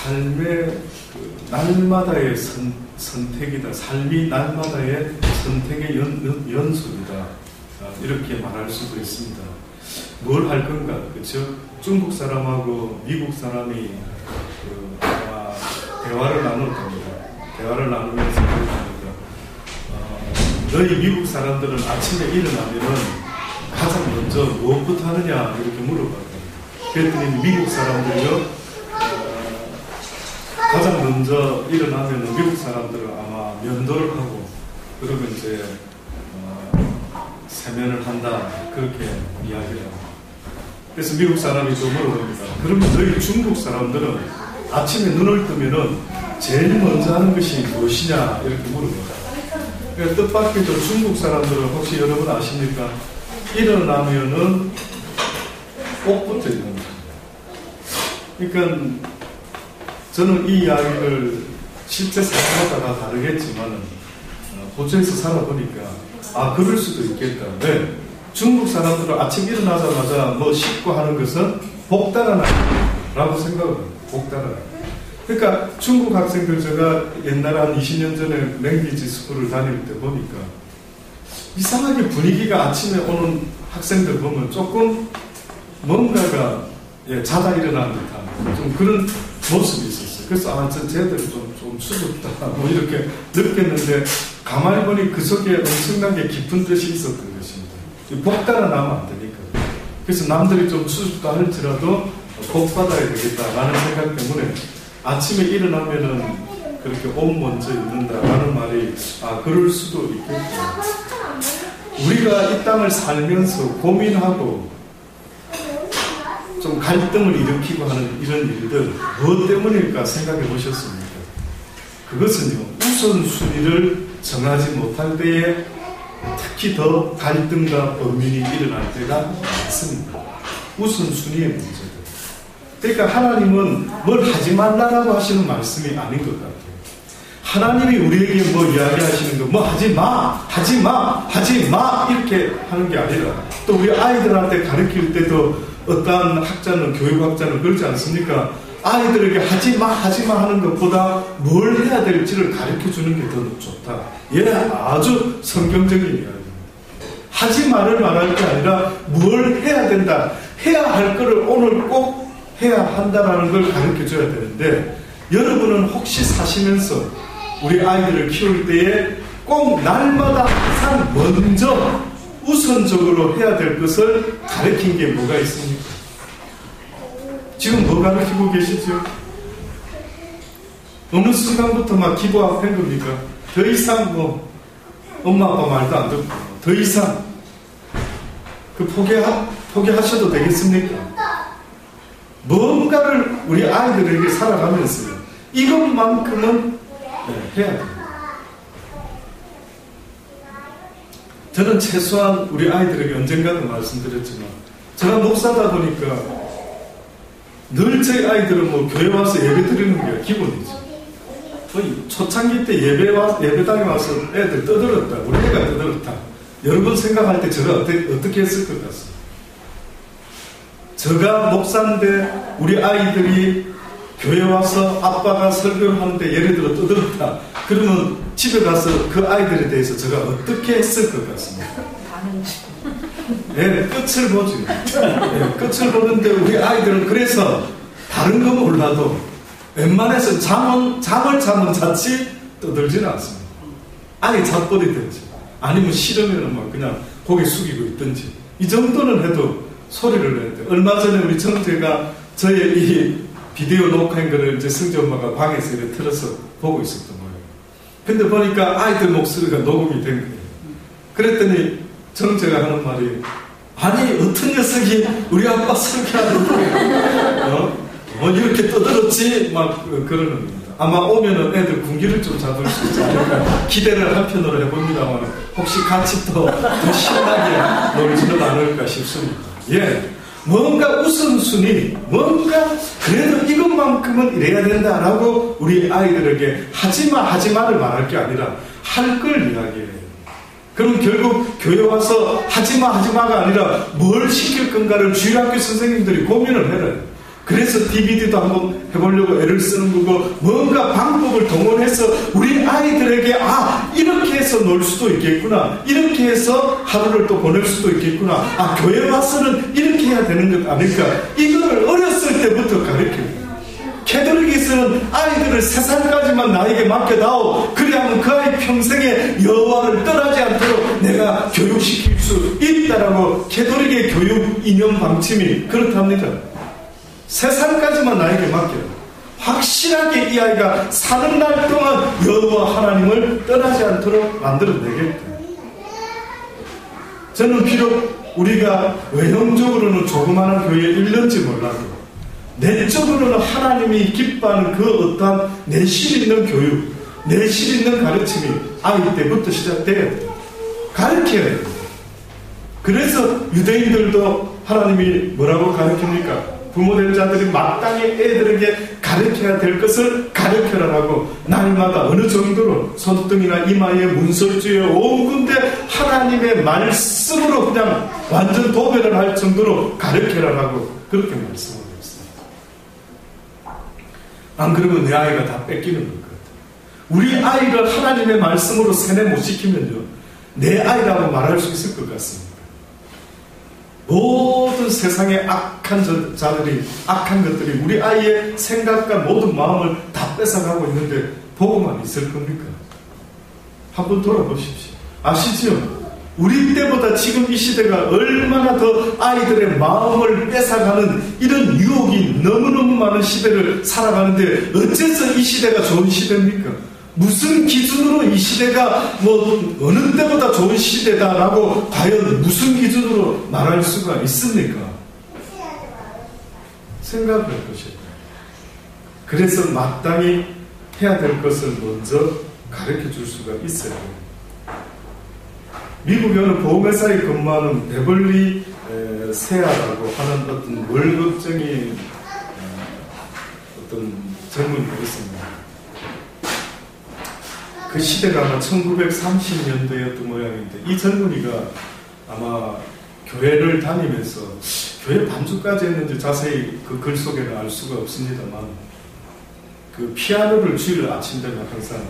삶의 날마다의 선택이다. 삶이 날마다의 선택의 연속이다. 이렇게 말할 수도 있습니다. 뭘 할 건가? 그렇죠? 중국 사람하고 미국 사람이 아마 대화를 나눌 겁니다. 대화를 나누면서 그럽니다. 너희 미국 사람들은 아침에 일어나면은 가장 먼저 무엇부터 하느냐 이렇게 물어봤거든요. 그랬더니 미국 사람들이요 가장 먼저 일어나면 미국 사람들은 아마 면도를 하고 그러면 이제 세면을 한다 그렇게 이야기를 합니다. 그래서 미국 사람이 또 물어봅니다. 그러면 너희 중국 사람들은 아침에 눈을 뜨면은 제일 먼저 하는 것이 무엇이냐 이렇게 물어봅니다. 그러니까 뜻밖에도 중국 사람들은 혹시 여러분 아십니까? 일어나면은 옷부터 입는 거예요. 그러니까 저는 이 이야기를 실제 생각마다 다 다르겠지만 호주에서 살아보니까 그럴 수도 있겠다. 왜? 중국 사람들은 아침 일어나자마자 뭐 씻고 하는 것은 복다라는 라고 생각을 합니다. 복다라. 그러니까 중국 학생들 제가 옛날에 한 20년 전에 랭귀지 스쿨을 다닐 때 보니까 이상하게 분위기가 아침에 오는 학생들 보면 조금 뭔가가 자다 일어나는 듯한 좀 그런 모습이 있었어요. 그래서 쟤들이 좀 수줍다 뭐 이렇게 느꼈는데 가만히 보니 그 속에 엄청나게 깊은 뜻이 있었던 것입니다. 복 따라나면 안 되니까. 그래서 남들이 좀 수줍다 할지라도 복 받아야 되겠다라는 생각 때문에 아침에 일어나면은 그렇게 옷 먼저 입는다라는 말이 그럴 수도 있겠구나. 우리가 이 땅을 살면서 고민하고 좀 갈등을 일으키고 하는 이런 일들 무엇 때문일까 생각해 보셨습니까? 그것은요 우선순위를 정하지 못할 때에 특히 더 갈등과 범민이 일어날 때가 많습니다. 우선순위의 문제들. 그러니까 하나님은 뭘 하지 말라라고 하시는 말씀이 아닌 것 같아요. 하나님이 우리에게 뭐 이야기하시는 거, 뭐 하지 마, 하지 마, 하지 마 이렇게 하는 게 아니라 또 우리 아이들한테 가르칠 때도 어떠한 학자는 교육학자는 그렇지 않습니까? 아이들에게 하지마 하는 것보다 뭘 해야 될지를 가르쳐주는 게 더 좋다. 아주 성경적인 이야기입니다. 하지 말을 말할 게 아니라 뭘 해야 된다. 해야 할 거를 오늘 꼭 해야 한다라는 걸 가르쳐줘야 되는데 여러분은 혹시 사시면서 우리 아이들을 키울 때에 꼭 날마다 항상 먼저 우선적으로 해야 될 것을 가르친 게 뭐가 있습니까? 지금 뭐 가르치고 계시죠? 어느 순간부터 막 기도 앞한 겁니까? 더 이상 뭐 엄마 아빠 말도 안 듣고 더 이상 포기하셔도 되겠습니까? 뭔가를 우리 아이들에게 살아가면서 이것만큼은 해야 돼요. 저는 최소한 우리 아이들에게 언젠가도 말씀드렸지만 제가 목사다 보니까 늘 제 아이들은 뭐 교회 와서 예배 드리는 게 기본이죠. 초창기 때 예배당에 와서 애들 떠들었다. 우리 애가 떠들었다. 여러분 생각할 때 제가 어떻게 했을 것 같습니다. 제가 목사인데 우리 아이들이 교회 와서 아빠가 설교를 하는데 예를 들어 떠들었다. 그러면 집에 가서 그 아이들에 대해서 제가 어떻게 했을 것 같습니까? 끝을 보지. 끝을 보는데 우리 아이들은 그래서 다른 건 몰라도 웬만해서 잠은 잤지 떠들지는 않습니다. 아니 잣버리든지 아니면 싫으면 막 그냥 고개 숙이고 있든지 이 정도는 해도 소리를 냈대. 얼마 전에 우리 정태가 저의 이 비디오 녹화한 거를 이제 성재 엄마가 방에서 이렇게 틀어서 보고 있었던 거예요. 근데 보니까 아이들 목소리가 녹음이 된 거예요. 그랬더니 정태가 하는 말이 아니 어떤 녀석이 우리 아빠 설교하는데 이렇게 떠들었지 막 그러는 겁니다. 아마 오면은 애들 군기를 좀 잡을 수 있지 않을까 기대를 한편으로 해봅니다만 혹시 같이 더 신나게 놀지는 않을까 싶습니다. 뭔가 우선순위, 뭔가 그래도 이것만큼은 이래야 된다라고 우리 아이들에게 하지마를 말할 게 아니라 할 걸 이야기해요. 그럼 결국 교회 와서 하지마가 아니라 뭘 시킬 건가를 주일학교 선생님들이 고민을 해요. 그래서 DVD도 한번 해보려고 애를 쓰는 거고, 뭔가 방법을 동원해서 우리 아이들에게 이렇게 해서 놀 수도 있겠구나, 이렇게 해서 하루를 또 보낼 수도 있겠구나, 교회 와서는 이렇게 해야 되는 것 아닐까, 이걸 어렸을 때부터 가르쳐요. 캐톨릭에서는 아이들을 3살까지만 나에게 맡겨다오. 그래야만 그 아이 평생에 여호와를 떠나지 않도록 내가 교육시킬 수 있다라고 캐톨릭의 교육 이념 방침이 그렇답니다. 3살까지만 나에게 맡겨라. 확실하게 이 아이가 사는 날 동안 여호와 하나님을 떠나지 않도록 만들어내겠다. 저는 비록 우리가 외형적으로는 조그마한 교회에 있는지 몰라도 내적으로는 하나님이 기뻐하는 그 어떠한 내실 있는 교육, 내실 있는 가르침이 아이 때부터 시작돼야 돼요. 가르쳐야 돼요. 그래서 유대인들도 하나님이 뭐라고 가르칩니까? 부모된 자들이 마땅히 애들에게 가르쳐야 될 것을 가르쳐라라고, 날마다 어느 정도로 손등이나 이마에 문설주에 온 군데 하나님의 말씀으로 그냥 완전 도배를 할 정도로 가르쳐라라고 그렇게 말씀하고 있습니다. 안 그러면 내 아이가 다 뺏기는 것 같아요. 우리 아이를 하나님의 말씀으로 세뇌 못 시키면요, 내 아이라고 말할 수 있을 것 같습니다. 모든 세상의 악한 자들이, 악한 것들이 우리 아이의 생각과 모든 마음을 다 뺏어가고 있는데 보고만 있을 겁니까? 한번 돌아보십시오. 아시지요? 우리 때보다 지금 이 시대가 얼마나 더 아이들의 마음을 뺏어가는 이런 유혹이 너무너무 많은 시대를 살아가는데 어째서 이 시대가 좋은 시대입니까? 무슨 기준으로 이 시대가 어느 때보다 좋은 시대다라고 과연 무슨 기준으로 말할 수가 있습니까? 생각해 보셔야 돼요. 그래서 마땅히 해야 될 것을 먼저 가르쳐 줄 수가 있어야 돼요. 미국에 어느 보험회사에 근무하는 베벌리 세아라고 하는 어떤 월급쟁이 어떤 젊은이가 있습니다. 그 시대가 아마 1930년대였던 모양인데, 이 젊은이가 아마 교회를 다니면서, 교회 반주까지 했는지 자세히 그 글 속에는 알 수가 없습니다만, 그 피아노를 주일 아침 되면 항상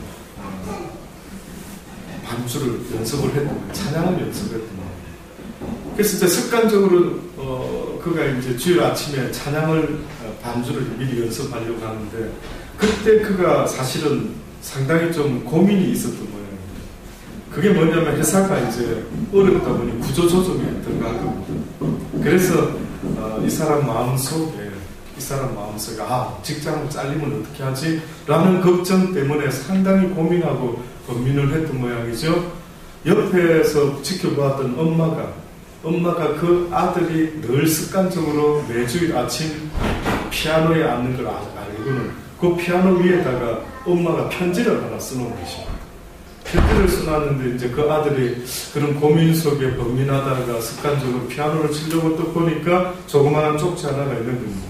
반주를 연습을 했던 거예요. 찬양을 연습했던 거예요. 그래서 이제 습관적으로 그가 이제 주일 아침에 찬양을 반주를 미리 연습하려고 하는데, 그때 그가 사실은 상당히 좀 고민이 있었던 모양입니다. 그게 뭐냐면 회사가 이제 어렵다 보니 구조조정에 들어간 겁니다. 그래서 이 사람 마음속에 직장을 잘리면 어떻게 하지? 라는 걱정 때문에 상당히 고민하고 고민을 했던 모양이죠. 옆에서 지켜보았던 엄마가 그 아들이 늘 습관적으로 매주일 아침 피아노에 앉는 걸 알고는 그 피아노 위에다가 엄마가 편지를 하나 써놓은 것입니다. 편지를 써놨는데 이제 그 아들이 그런 고민 속에 범민하다가 습관적으로 피아노를 치려고 또 보니까 조그마한 쪽지 하나가 있는 겁니다.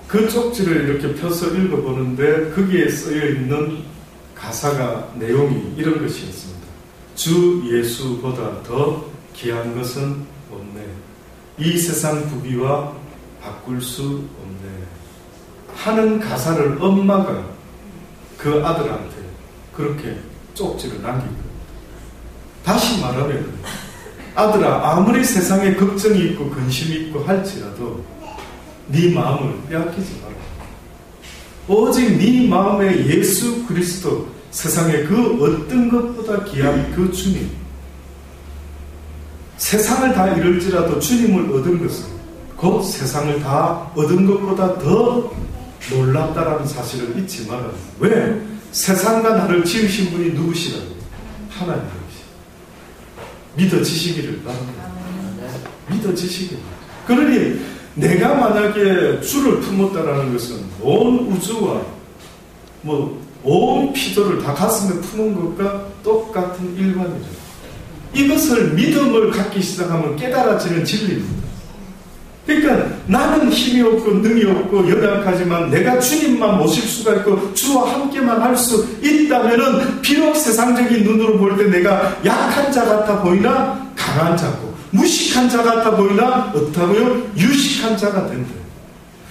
그 쪽지를 이렇게 펴서 읽어보는데 거기에 쓰여있는 가사가, 내용이 이런 것이었습니다. 주 예수보다 더 귀한 것은 없네. 이 세상 부귀와 바꿀 수 없네. 하는 가사를 엄마가 그 아들한테 그렇게 쪽지를 남긴 겁니다. 다시 말하면, 아들아, 아무리 세상에 걱정이 있고 근심이 있고 할지라도 네 마음을 빼앗기지 마라. 오직 네 마음에 예수 그리스도, 세상에 그 어떤 것보다 귀한 그 주님, 세상을 다 잃을지라도 주님을 얻은 것은 곧 세상을 다 얻은 것보다 더 놀랍다라는 사실을 잊지 마라. 왜? 세상과 나를 지으신 분이 누구시라고? 하나님이시다. 믿어지시기를 바랍니다. 믿어지시기를. 그러니 내가 만약에 주를 품었다라는 것은 온 우주와 온 피조를 다 가슴에 품은 것과 똑같은 일관이죠. 이것을 믿음을 갖기 시작하면 깨달아지는 진리입니다. 그러니까 나는 힘이 없고 능이 없고 연약하지만 내가 주님만 모실 수가 있고 주와 함께만 할 수 있다면은 비록 세상적인 눈으로 볼 때 내가 약한 자 같아 보이나 강한 자고, 무식한 자 같아 보이나 어떻다고요? 유식한 자가 된다.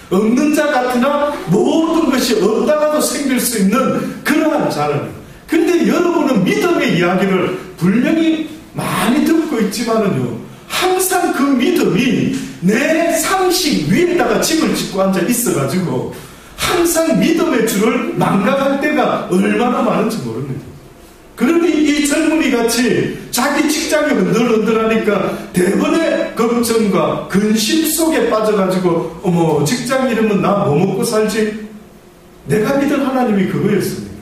없는 자 같으나 모든 것이 없다가도 생길 수 있는 그러한 자라는. 근데 여러분은 믿음의 이야기를 분명히 많이 듣고 있지만은요, 항상 그 믿음이 내 상식 위에다가 집을 짓고 앉아 있어가지고 항상 믿음의 줄을 망각할 때가 얼마나 많은지 모릅니다. 그러니 이 젊은이 같이 자기 직장이 흔들흔들하니까 대번에 걱정과 근심 속에 빠져가지고 어머, 직장 잃으면 나 뭐 먹고 살지? 내가 믿은 하나님이 그거였습니까?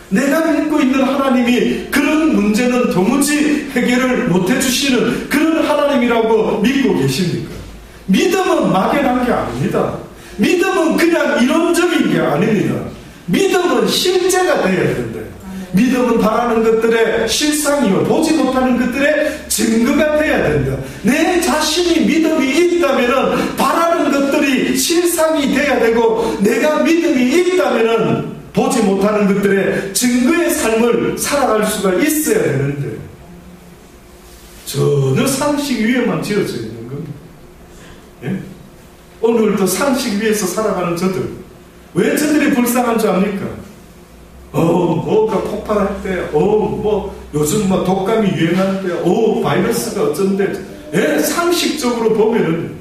내가 믿고 있는 하나님이 그런 문제는 도무지 해결을 못해주시는 그런 하나님이라고 믿고 계십니까? 믿음은 막연한 게 아닙니다. 믿음은 그냥 이론적인 게 아닙니다. 믿음은 실제가 되어야 된다. 믿음은 바라는 것들의 실상이요, 보지 못하는 것들의 증거가 되어야 된다. 내 자신이 믿음이 있다면 바라는 것들이 실상이 되어야 되고, 내가 믿음이 있다면 보지 못하는 것들의 증거의 삶을 살아갈 수가 있어야 되는데 전혀 상식 위에만 지어져 있는 겁니다. 예? 오늘도 상식 위에서 살아가는 저들, 왜 저들이 불쌍한 줄 압니까? 뭐가 폭발할 때, 요즘 독감이 유행할 때, 바이러스가 어쩐데, 예, 상식적으로 보면은,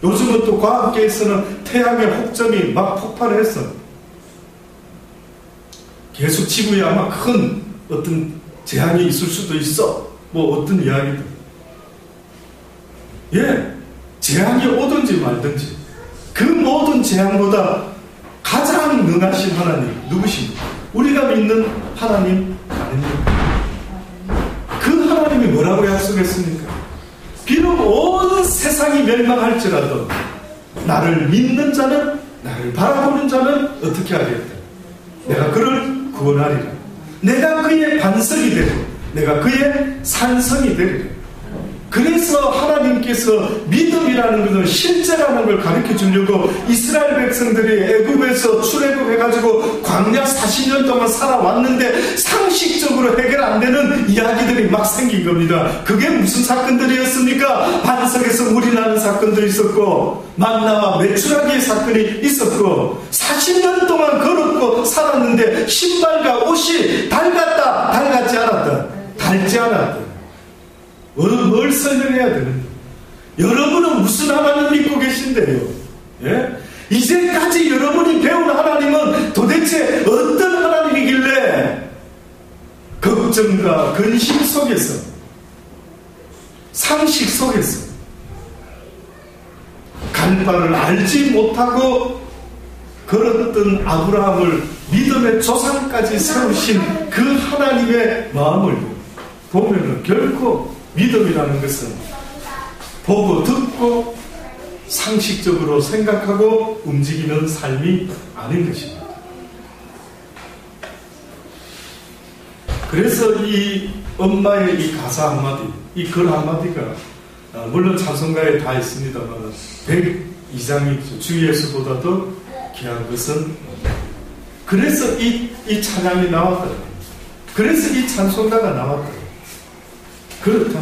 요즘은 또 과학계에서는 태양의 혹점이 막 폭발해서, 계속 지구에 아마 큰 어떤 재앙이 있을 수도 있어. 어떤 이야기들. 예, 재앙이 오든지 말든지, 그 모든 재앙보다 가장 능하신 하나님, 누구십니까? 우리가 믿는 하나님 아닙니까? 그 하나님이 뭐라고 약속했습니까? 비록 온 세상이 멸망할지라도 나를 믿는 자는, 나를 바라보는 자는 어떻게 하겠다? 내가 그를 구원하리라. 내가 그의 반석이 되고 내가 그의 산성이 되리라. 그래서 하나님께서 믿음이라는 것은 실제라는 걸 가르쳐 주려고 이스라엘 백성들이 애굽에서 출애굽해가지고 광야 40년 동안 살아왔는데 상식적으로 해결 안 되는 이야기들이 막 생긴 겁니다. 그게 무슨 사건들이었습니까? 반석에서 물이 나는 사건도 있었고, 만나와 메추라기의 사건이 있었고, 40년 동안 걸었고 살았는데 신발과 옷이 닳았다, 닳지 않았다, 닳지 않았다. 뭘 설명해야 되는데, 여러분은 무슨 하나님 믿고 계신데요? 예? 이제까지 여러분이 배운 하나님은 도대체 어떤 하나님이길래 걱정과 근심 속에서, 상식 속에서 갈 바를 알지 못하고 걸었던 아브라함을 믿음의 조상까지 세우신 그 하나님의 마음을 보면은 결코 믿음이라는 것은 보고 듣고 상식적으로 생각하고 움직이는 삶이 아닌 것입니다. 그래서 이 엄마의 이 가사 한마디, 이 글 한마디가 물론 찬송가에 다 있습니다만 102장이 주 예수보다도 귀한 것은, 그래서 이 찬양이 나왔다. 그래서 이 찬송가가 나왔다. 그렇다.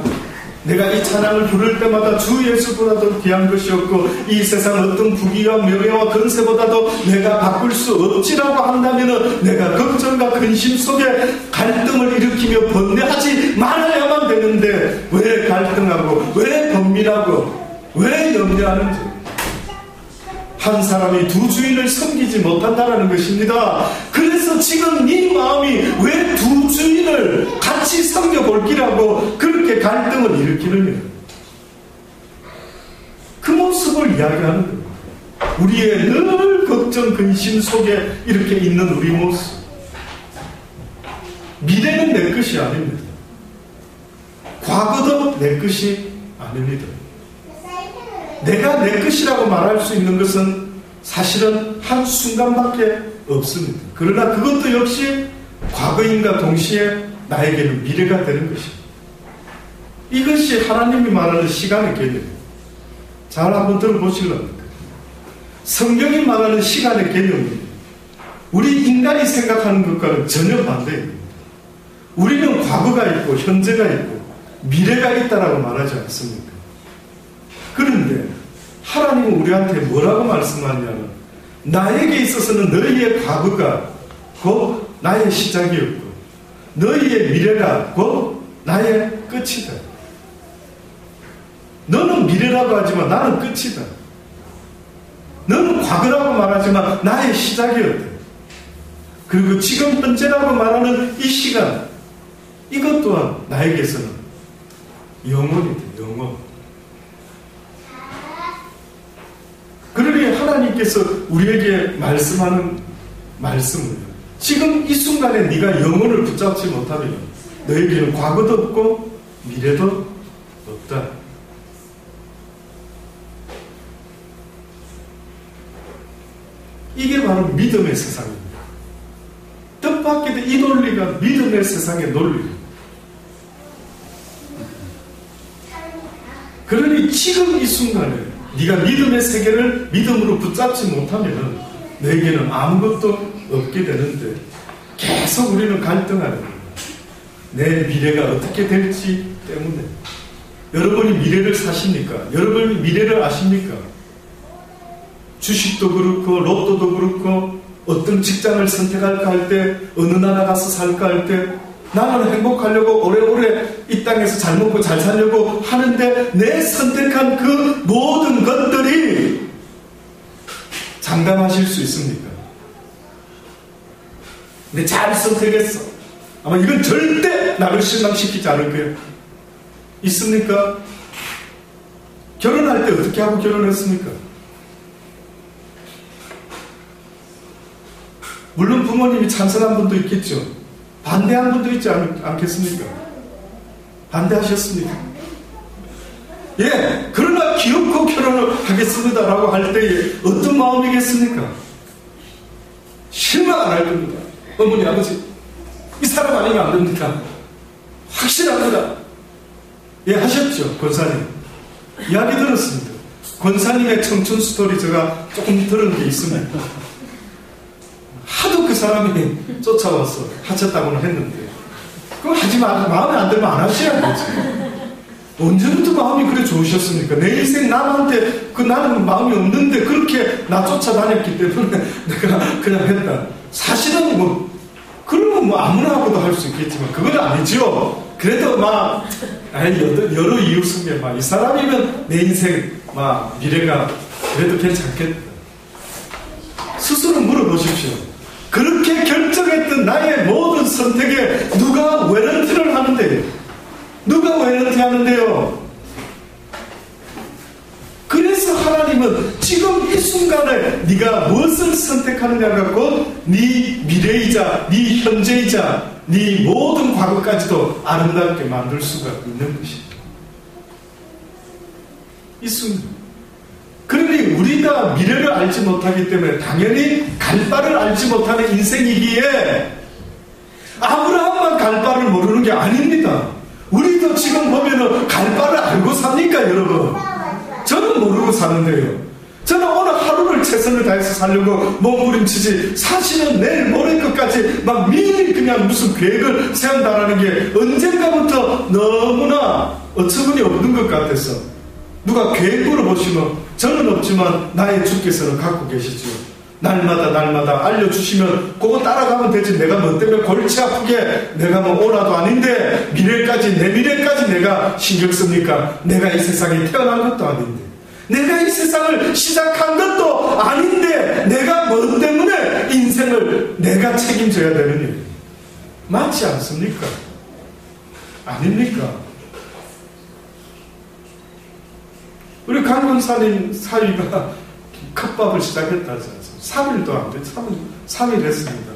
내가 이 찬양을 부를 때마다 주 예수보다도 귀한 것이 없고 이 세상 어떤 부귀와 명예와 권세보다도 내가 바꿀 수 없지라고 한다면 내가 걱정과 근심 속에 갈등을 일으키며 번뇌하지 말아야만 되는데 왜 갈등하고 왜 번민하고 왜 염려하는지. 한 사람이 두 주인을 섬기지 못한다는 것입니다. 그래서 지금 네 마음이 왜 두 주인을 같이 섬겨볼 기라고 그렇게 갈등을 일으키느냐. 그 모습을 이야기하는 겁니다. 우리의 늘 걱정 근심 속에 이렇게 있는 우리 모습. 미래는 내 것이 아닙니다. 과거도 내 것이 아닙니다. 내가 내 것이라고 말할 수 있는 것은 사실은 한순간밖에 없습니다. 그러나 그것도 역시 과거인과 동시에 나에게는 미래가 되는 것입니다. 이것이 하나님이 말하는 시간의 개념입니다. 잘 한번 들어보실랍니까? 성경이 말하는 시간의 개념입니다. 우리 인간이 생각하는 것과는 전혀 반대입니다. 우리는 과거가 있고 현재가 있고 미래가 있다라고 말하지 않습니까? 그런데 하나님은 우리한테 뭐라고 말씀하냐면 나에게 있어서는 너희의 과거가 곧 나의 시작이었고 너희의 미래가 곧 나의 끝이다. 너는 미래라고 하지만 나는 끝이다. 너는 과거라고 말하지만 나의 시작이었다. 그리고 지금 현재라고 말하는 이 시간, 이것 또한 나에게서는 영원이다. 영원. 그러니 하나님께서 우리에게 말씀하는 말씀은 지금 이 순간에 네가 영혼을 붙잡지 못하면 너에게는 과거도 없고 미래도 없다. 이게 바로 믿음의 세상입니다. 뜻밖에도 이 논리가 믿음의 세상의 논리입니다. 그러니 지금 이 순간에 네가 믿음의 세계를 믿음으로 붙잡지 못하면 너에게는 아무것도 없게 되는데 계속 우리는 갈등하는 거예요. 내 미래가 어떻게 될지 때문에. 여러분이 미래를 사십니까? 여러분이 미래를 아십니까? 주식도 그렇고 로또도 그렇고 어떤 직장을 선택할까 할 때 어느 나라 가서 살까 할 때 나는 행복하려고 오래오래 이 땅에서 잘 먹고 잘 살려고 하는데 내 선택한 그 모든 것들이 장담하실 수 있습니까? 근데 잘 선택했어. 아마 이건 절대 나를 실망시키지 않을 거예요. 있습니까? 결혼할 때 어떻게 하고 결혼했습니까? 물론 부모님이 찬성한 분도 있겠죠. 반대한 분도 있지 않겠습니까? 반대하셨습니까? 예, 그러나 기어코 결혼을 하겠습니다라고 할 때에 어떤 마음이겠습니까? 실망 안 할 겁니다. 어머니, 아버지, 이 사람 아니면 안 됩니다. 확실합니다. 예, 하셨죠, 권사님. 이야기 들었습니다. 권사님의 청춘 스토리 제가 조금 들은 게 있습니다. 하도 그 사람이 쫓아와서 하쳤다고는 했는데 그거 하지 마. 마음에 안 들면 안 하셔야 되지. 언제부터 마음이 그래 좋으셨습니까? 내 인생 남한테 나는 마음이 없는데 그렇게 나 쫓아다녔기 때문에 내가 그냥 했다. 사실은 그러면 아무나 하고도 할 수 있겠지만 그건 아니죠. 그래도 여러 이유 속에 이 사람이면 내 인생 미래가 그래도 괜찮겠다. 스스로 물어보십시오. 그렇게 결정했던 나의 모든 선택에 누가 외런티를 하는데요? 누가 외런티 하는데요? 그래서 하나님은 지금 이 순간에 네가 무엇을 선택하느냐가 곧 네 미래이자 네 현재이자 네 모든 과거까지도 아름답게 만들 수가 있는 것이죠. 이 순간. 그러니 우리가 미래를 알지 못하기 때문에 당연히 갈 바를 알지 못하는 인생이기에 아브라함만 갈 바를 모르는 게 아닙니다. 우리도 지금 보면은 갈 바를 알고 삽니까, 여러분? 저는 모르고 사는데요. 저는 오늘 하루를 최선을 다해서 살려고 몸부림치지 사실은 내일 모레 것까지 미리 그냥 무슨 계획을 세운다라는 게 언젠가부터 너무나 어처구니 없는 것 같아서 누가 계획 물어보시면 저는 없지만 나의 주께서는 갖고 계시죠. 날마다 알려주시면 그거 따라가면 되지. 내가 뭐 때문에 골치 아프게 내가 오라도 아닌데 내 미래까지 내가 신경 씁니까? 내가 이 세상에 태어난 것도 아닌데 내가 이 세상을 시작한 것도 아닌데 내가 뭐 때문에 인생을 내가 책임져야 되는 일 맞지 않습니까? 아닙니까? 우리 강권사님 사위가 컵밥을 시작했다 하지 않습니까? 3일도 안 돼. 3일 했습니다.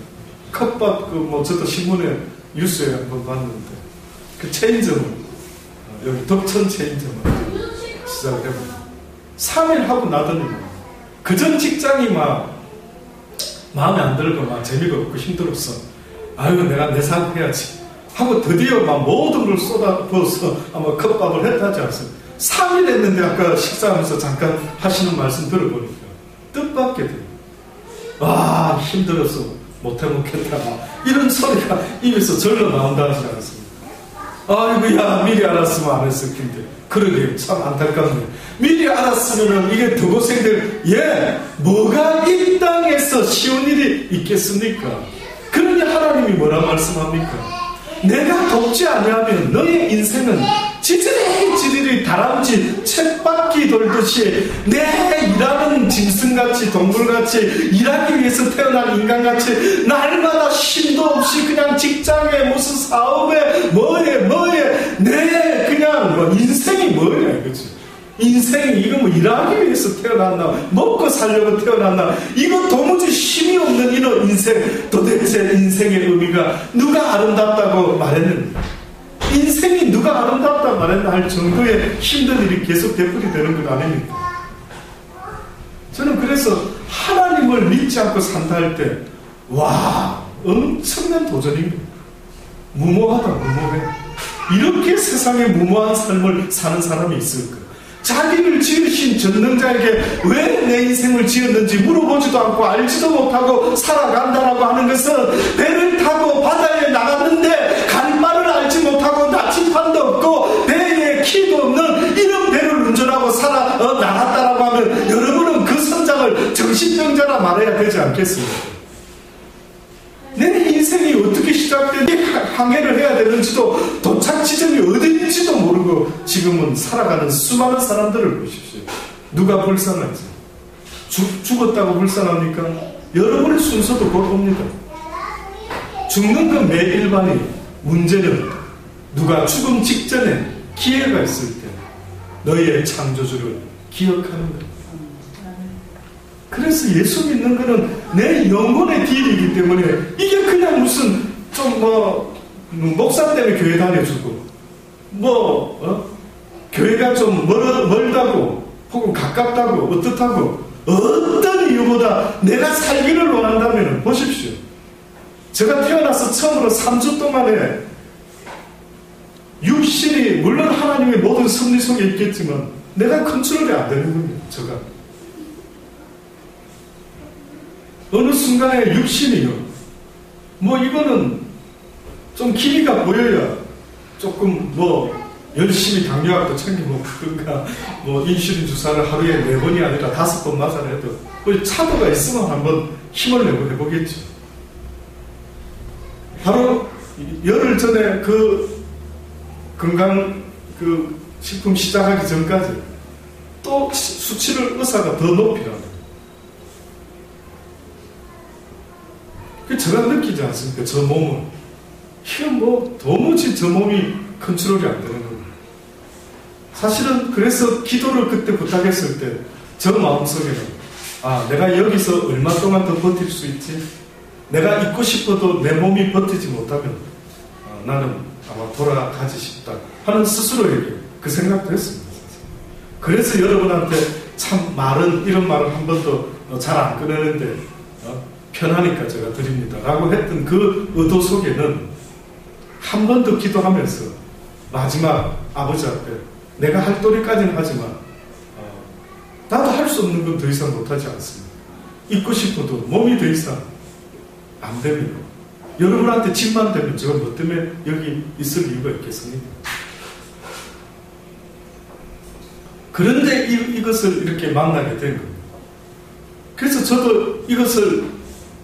컵밥, 저도 신문에, 뉴스에 한번 봤는데, 그 체인점을, 여기 덕천 체인점을 시작해봅니다. 3일 하고 나더니, 그전 직장이 마음에 안 들고 재미가 없고 힘들었어. 아유, 내가 내 삶 해야지. 하고 드디어 모든 걸 쏟아부어서 아마 컵밥을 했다 하지 않습니까? 3일 했는데 아까 식사하면서 잠깐 하시는 말씀 들어보니까 뜻밖의 돼요. 와, 힘들어서 못해 먹겠다. 이런 소리가 입에서 절로 나온다 하지 않습니까? 아이고야, 미리 알았으면 안 했을 텐데. 그러게, 참 안타깝네. 미리 알았으면 이게 더 고생될, 뭐가 이 땅에서 쉬운 일이 있겠습니까? 그러니 하나님이 뭐라 말씀합니까? 내가 돕지 아니하면 너의 인생은 지지리 다람쥐 쳇바퀴 돌듯이 내 일하는 짐승같이 동물같이 일하기 위해서 태어난 인간같이 날마다 쉼도 없이 그냥 직장에 무슨 사업에 뭐에 내 그냥 뭐 인생이 뭐냐 이거지. 인생이 이거 뭐 일하기 위해서 태어났나 먹고 살려고 태어났나 이거 도무지 힘이 없는 이런 인생. 도대체 인생의 의미가 누가 아름답다고 말했는가? 인생이 누가 아름답다 말했나 할 정도의 힘든 일이 계속 되풀이 되는 것 아닙니까? 저는 그래서 하나님을 믿지 않고 산다 할 때 엄청난 도전입니다. 무모하다, 무모해. 이렇게 세상에 무모한 삶을 사는 사람이 있을까? 자기를 지으신 전능자에게 왜 내 인생을 지었는지 물어보지도 않고 알지도 못하고 살아간다라고 하는 것은 배를 타고 바다에 나갔는데 갈 바를 알지 못하고 나침판도 없고 배에 키도 없는 이런 배를 운전하고 나갔다라고 하면 여러분은 그 선장을 정신병자라 말해야 되지 않겠습니까? 내 인생이 어떻게 시작된 항해를 해야 되는지도 도착 지점이 어디인지도 모르고 지금은 살아가는 수많은 사람들을 보십시오. 누가 불쌍하지? 죽었다고 불쌍합니까? 여러분의 순서도 곧 옵니다. 죽는 건 매일반이. 문제는 누가 죽음 직전에 기회가 있을 때 너희의 창조주를 기억하는 거예요. 그래서 예수 믿는 거는 내 영혼의 딜이기 때문에 이게 그냥 무슨 좀 목사 때문에 교회 다녀주고 교회가 좀 멀다고 혹은 가깝다고 어떻다고 어떤 이유보다 내가 살기를 원한다면 보십시오. 제가 태어나서 처음으로 3주 동안에 육신이 물론 하나님의 모든 섭리 속에 있겠지만 내가 컨트롤이 안 되는 겁니다. 제가 어느 순간에 육신이요 이거는 좀 길이가 보여야 조금 열심히 당뇨약도 챙겨 먹든가 인슐린 주사를 하루에 4번이 아니라 5번 맞아야 해도 차도가 있으면 한번 힘을 내고 해보겠죠. 바로 열흘 전에 그 건강 식품 시작하기 전까지 또 수치를 의사가 더 높이라고. 제가 느끼지 않습니까? 저 몸은 이게 도무지 저 몸이 컨트롤이 안 되는 겁니다. 사실은 그래서 기도를 그때 부탁했을 때 저 마음속에는 내가 여기서 얼마 동안 더 버틸 수 있지? 내가 있고 싶어도 내 몸이 버티지 못하면 나는 아마 돌아가지 싶다 하는 스스로에게 그 생각도 했습니다. 그래서 여러분한테 참 이런 말을 한 번도 잘 안 꺼내는데 편하니까 제가 드립니다 라고 했던 그 의도 속에는 한 번 더 기도하면서 마지막 아버지 앞에 내가 할 도리까지는 하지만 나도 할 수 없는 건 더 이상 못하지 않습니다. 있고 싶어도 몸이 더 이상 안 됩니다. 여러분한테 집만 되면 제가 뭐 때문에 여기 있을 이유가 있겠습니까? 그런데 이것을 이렇게 만나게 된 겁니다. 그래서 저도 이것을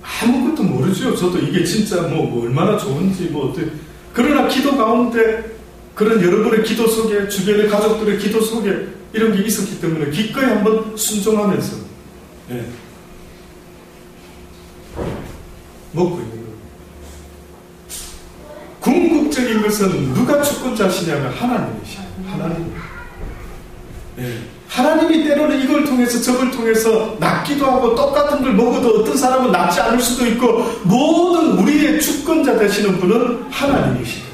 아무것도 모르죠. 저도 이게 진짜 얼마나 좋은지 어떻게. 그러나 기도 가운데 그런 여러분의 기도 속에 주변의 가족들의 기도 속에 이런 게 있었기 때문에 기꺼이 한번 순종하면서 먹고 있는 거예요. 궁극적인 것은 누가 주권자시냐면 하나님이시죠. 하나님. 하나님이 때로는 이걸 통해서 저걸 통해서 낫기도 하고 똑같은 걸 먹어도 어떤 사람은 낫지 않을 수도 있고 모든 우리의 주권자 되시는 분은 하나님이시다.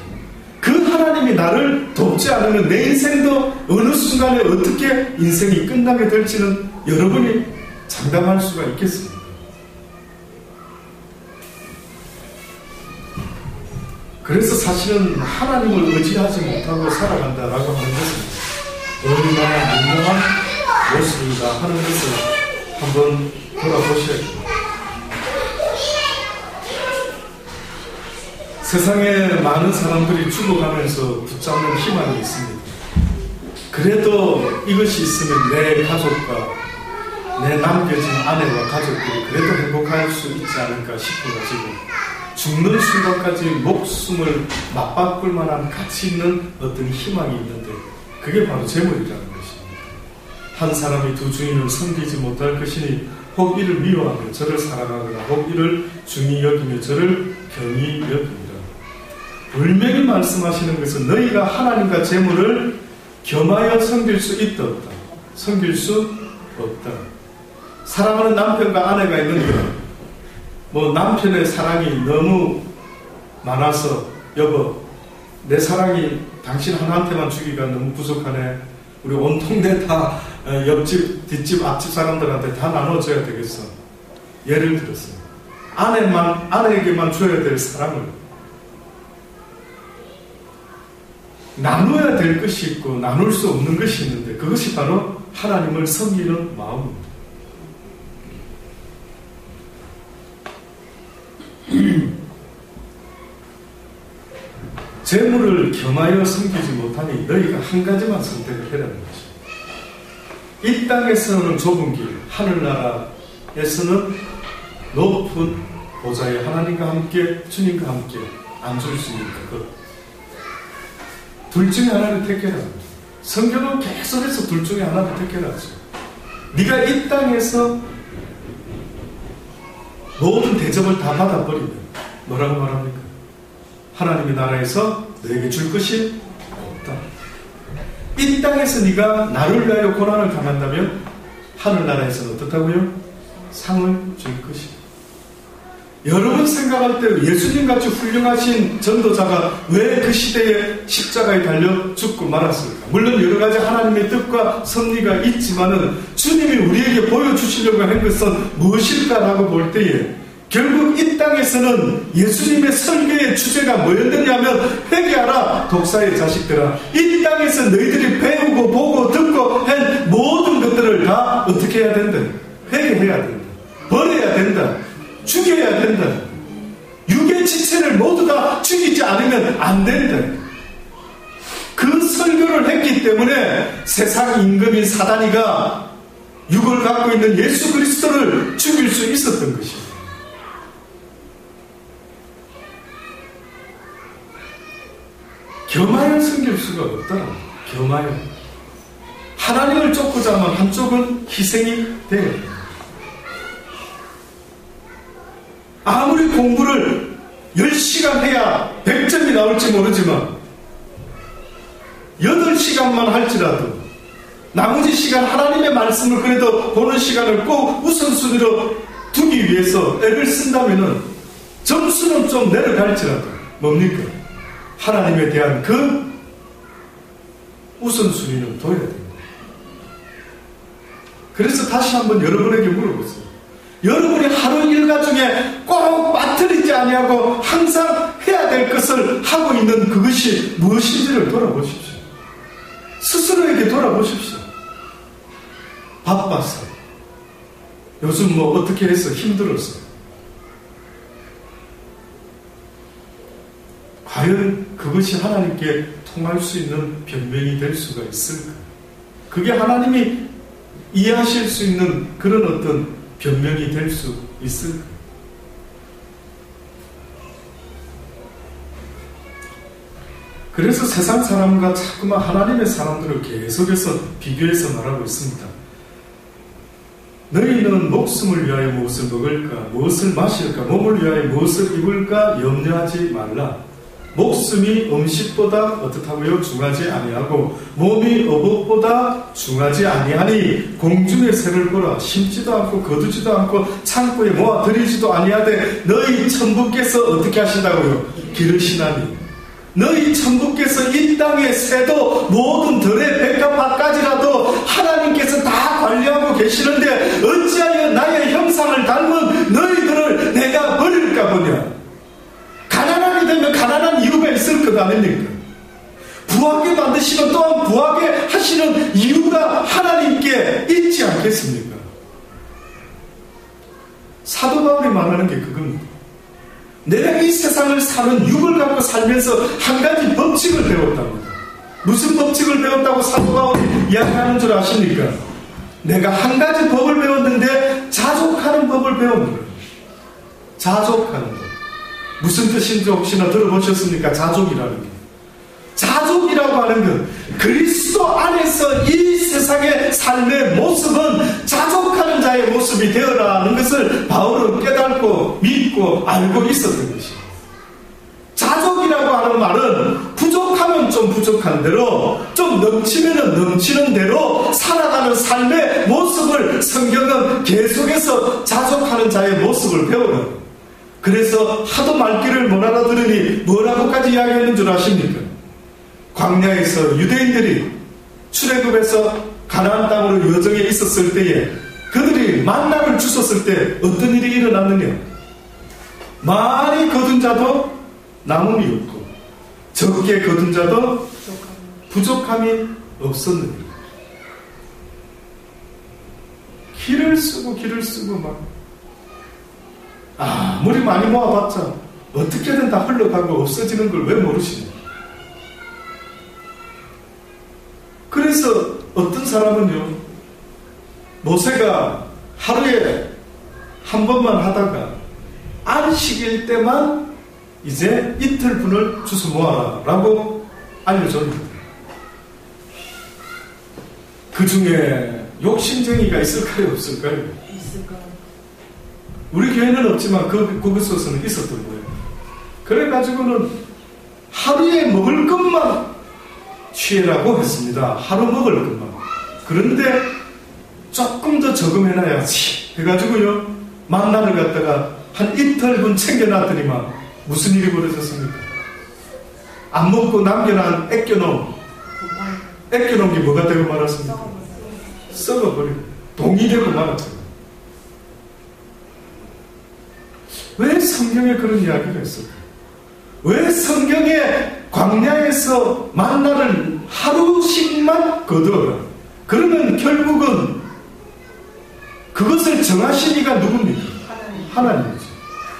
그 하나님이 나를 돕지 않으면 내 인생도 어느 순간에 어떻게 인생이 끝나게 될지는 여러분이 장담할 수가 있겠습니다. 그래서 사실은 하나님을 의지하지 못하고 살아간다라고 하는 것은 얼마나 유명한 모습인가 하는 것을 한번 돌아보셔야 됩니다. 세상에 많은 사람들이 죽어가면서 붙잡는 희망이 있습니다. 그래도 이것이 있으면 내 가족과 내 남겨진 아내와 가족들이 그래도 행복할 수 있지 않을까 싶어가지고 죽는 순간까지 목숨을 맞바꿀 만한 가치 있는 어떤 희망이 있는데 그게 바로 재물이라는 것입니다. 한 사람이 두 주인을 섬기지 못할 것이니 혹 이를 미워하며 저를 사랑하거나 혹 이를 중히 여기며 저를 경히 여깁니다. 분명히 말씀하시는 것은 너희가 하나님과 재물을 겸하여 섬길 수 있다 없다. 섬길 수 없다. 사랑하는 남편과 아내가 있는데 남편의 사랑이 너무 많아서 여보 내 사랑이 당신 하나한테만 주기가 너무 부족하네. 우리 온 동네 다 옆집 뒷집 앞집 사람들한테 다 나눠줘야 되겠어. 예를 들어서 아내에게만 줘야 될 사랑을 나눠야 될 것이 있고 나눌 수 없는 것이 있는데 그것이 바로 하나님을 섬기는 마음입니다. 재물을 겸하여 섬기지 못하니 너희가 한 가지만 선택을 해라는 것입니다. 이 땅에서는 좁은 길, 하늘나라에서는 높은 보좌에 하나님과 함께 주님과 함께 앉을 수 있는 그것. 둘 중에 하나를 택해라. 성경은 계속해서 둘 중에 하나를 택해라죠. 네가 이 땅에서 모든 대접을 다 받아버리면 뭐라고 말합니까? 하나님의 나라에서 너에게 줄 것이 없다. 이 땅에서 네가 나를 위하여 고난을 당한다면 하늘나라에서는 어떻다고요? 상을 줄 것이다. 여러분 생각할 때 예수님같이 훌륭하신 전도자가 왜 그 시대에 십자가에 달려 죽고 말았을까? 물론 여러 가지 하나님의 뜻과 섭리가 있지만은 주님이 우리에게 보여주시려고 한 것은 무엇일까라고 볼 때에 결국 이 땅에서는 예수님의 설교의 주제가 뭐였느냐면 회개하라 독사의 자식들아. 이 땅에서 너희들이 배우고 보고 듣고 한 모든 것들을 다 어떻게 해야 된다? 회개해야 된다. 버려야 된다. 죽여야 된다. 육의 지체를 모두 다 죽이지 않으면 안 된다. 그 설교를 했기 때문에 세상 임금인 사단이가 육을 갖고 있는 예수 그리스도를 죽일 수 있었던 것입니다. 겸하여 섬길 수가 없다. 겸하여. 하나님을 쫓고자 하면 한쪽은 희생이 돼야 됩니다. 아무리 공부를 10시간 해야 100점이 나올지 모르지만 8시간만 할지라도 나머지 시간 하나님의 말씀을 그래도 보는 시간을 꼭 우선순위로 두기 위해서 애를 쓴다면 점수는 좀 내려갈지라도 뭡니까? 하나님에 대한 그 우선순위는 둬야 됩니다. 그래서 다시 한번 여러분에게 물어보세요. 여러분이 하루 일과 중에 꼭 빠뜨리지 아니하고 항상 해야 될 것을 하고 있는 그것이 무엇인지를 돌아보십시오. 스스로에게 돌아보십시오. 바빠서 요즘 어떻게 해서 힘들어서 과연 그것이 하나님께 통할 수 있는 변명이 될 수가 있을까? 그게 하나님이 이해하실 수 있는 그런 어떤 변명이 될 수 있을까? 그래서 세상 사람과 자꾸만 하나님의 사람들을 계속해서 비교해서 말하고 있습니다. 너희는 목숨을 위하여 무엇을 먹을까, 무엇을 마실까, 몸을 위하여 무엇을 입을까 염려하지 말라. 목숨이 음식보다 어떻다고요? 중하지 아니하고 몸이 어복보다 중하지 아니하니 공중의 새를 보라. 심지도 않고 거두지도 않고 창고에 모아 들이지도 아니하되 너희 천부께서 어떻게 하신다고요? 기르시나니. 너희 천부께서 이 땅의 새도 모든 들의 백합화까지라도 하나님께서 다 관리하고 계시는데 어찌하여 나의 형상을 닮은 너희들을 내가 버릴까 보냐. 가난하게 되면 가난한 이유가 있을 것 아닙니까? 부하게 만드시면 또한 부하게 하시는 이유가 하나님께 있지 않겠습니까? 사도 바울이 말하는 게 그겁니다. 내가 이 세상을 사는 육을 갖고 살면서 한 가지 법칙을 배웠답니다. 무슨 법칙을 배웠다고 사도 바울이 이야기하는 줄 아십니까? 내가 한 가지 법을 배웠는데 자족하는 법을 배운 거예요. 자족하는 법. 무슨 뜻인지 혹시나 들어보셨습니까? 자족이라는 게. 자족이라고 하는 것, 그리스도 안에서 이 세상의 삶의 모습은 자족하는 자의 모습이 되어라는 것을 바울은 깨닫고 믿고 알고 있었던 것이에요. 자족이라고 하는 말은 부족하면 좀 부족한 대로, 좀 넘치면 넘치는 대로 살아가는 삶의 모습을 성경은 계속해서 자족하는 자의 모습을 배워요. 그래서 하도 말귀를 못 알아들으니 뭐라고까지 이야기하는 줄 아십니까? 광야에서 유대인들이 출애굽해서 가나안 땅으로 여정에 있었을 때에 그들이 만나를 주셨을 때 어떤 일이 일어났느냐? 많이 거둔 자도 남음이 없고 적게 거둔 자도 부족함이 없었느냐? 길을 쓰고 막 아무리 많이 모아봤자 어떻게든 다 흘러가고 없어지는 걸 왜 모르시냐? 그래서 어떤 사람은요, 모세가 하루에 한 번만 하다가 안식일 때만 이제 이틀 분을 주워 모아라 라고 알려줬는데, 그 중에 욕심쟁이가 있을까요, 없을까요? 있을까요? 우리 교회는 없지만 그곳에서는 있었던 거예요. 그래가지고는 하루에 먹을 것만 취해라고 했습니다. 하루 먹을 것만. 그런데 조금 더 저금해놔야지 해가지고요, 만나를 갖다가 한 이틀분 챙겨놨더니만 무슨 일이 벌어졌습니까? 안 먹고 남겨놓은 아껴놓은 게 뭐가 되고 말았습니까? 썩어버리고 동이 되고 말았어요. 왜 성경에 그런 이야기가 있을까요? 왜 성경에 광야에서 만나를 하루씩만 거두어라? 그러면 결국은 그것을 정하신 이가 누굽니까? 하나님이죠.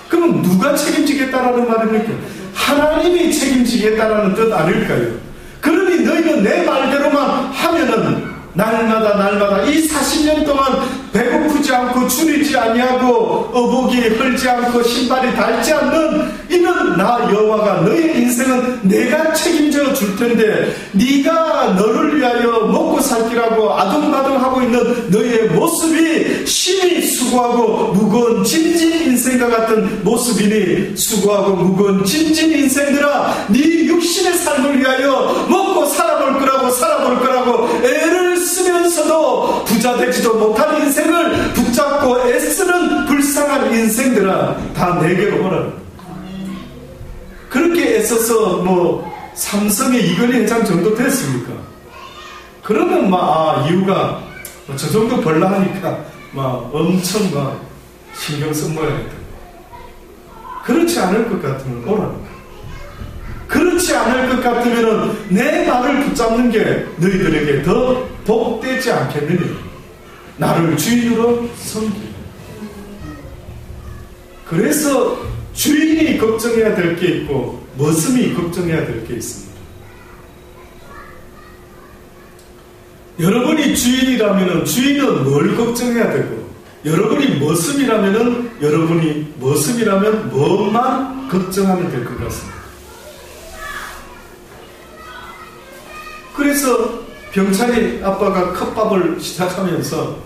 그럼 누가 책임지겠다라는 말입니까? 하나님이 책임지겠다라는 뜻 아닐까요? 그러니 너희는 내 말대로만 하면은 날마다 이 40년 동안 배고프지 않고 줄이지 아니하고 어복이 흘지 않고 신발이 닳지 않는 이는 나 여호와가 너의 인생은 내가 책임져 줄 텐데, 네가 너를 위하여 먹고 살기라고 아둥바둥하고 있는 너의 모습이 심히 수고하고 무거운 짐진 인생과 같은 모습이니, 수고하고 무거운 짐진 인생들아, 네 육신의 삶을 위하여 먹고 살아볼 거라고 애를 쓰면서도 부자 되지도 못한 인생을 붙잡고 애쓰는 불쌍한 인생들아, 다 내게로 오라. 그렇게 애써서 뭐 삼성의 이건희 회장 정도 됐습니까? 그러면 이유가 저 정도 벌라 하니까 엄청 신경 써먹어야겠다. 그렇지 않을 것 같으면 오라니까. 그렇지 않을 것 같으면 내 말을 붙잡는 게 너희들에게 더 복되지 않겠느냐? 나를 주인으로 섬기라. 그래서 주인이 걱정해야 될 게 있고 머슴이 걱정해야 될 게 있습니다. 여러분이 주인이라면 주인은 뭘 걱정해야 되고, 여러분이 머슴이라면 여러분이 머슴이라면 뭐만 걱정하면 될 것 같습니다. 그래서 병찬이 아빠가 컵밥을 시작하면서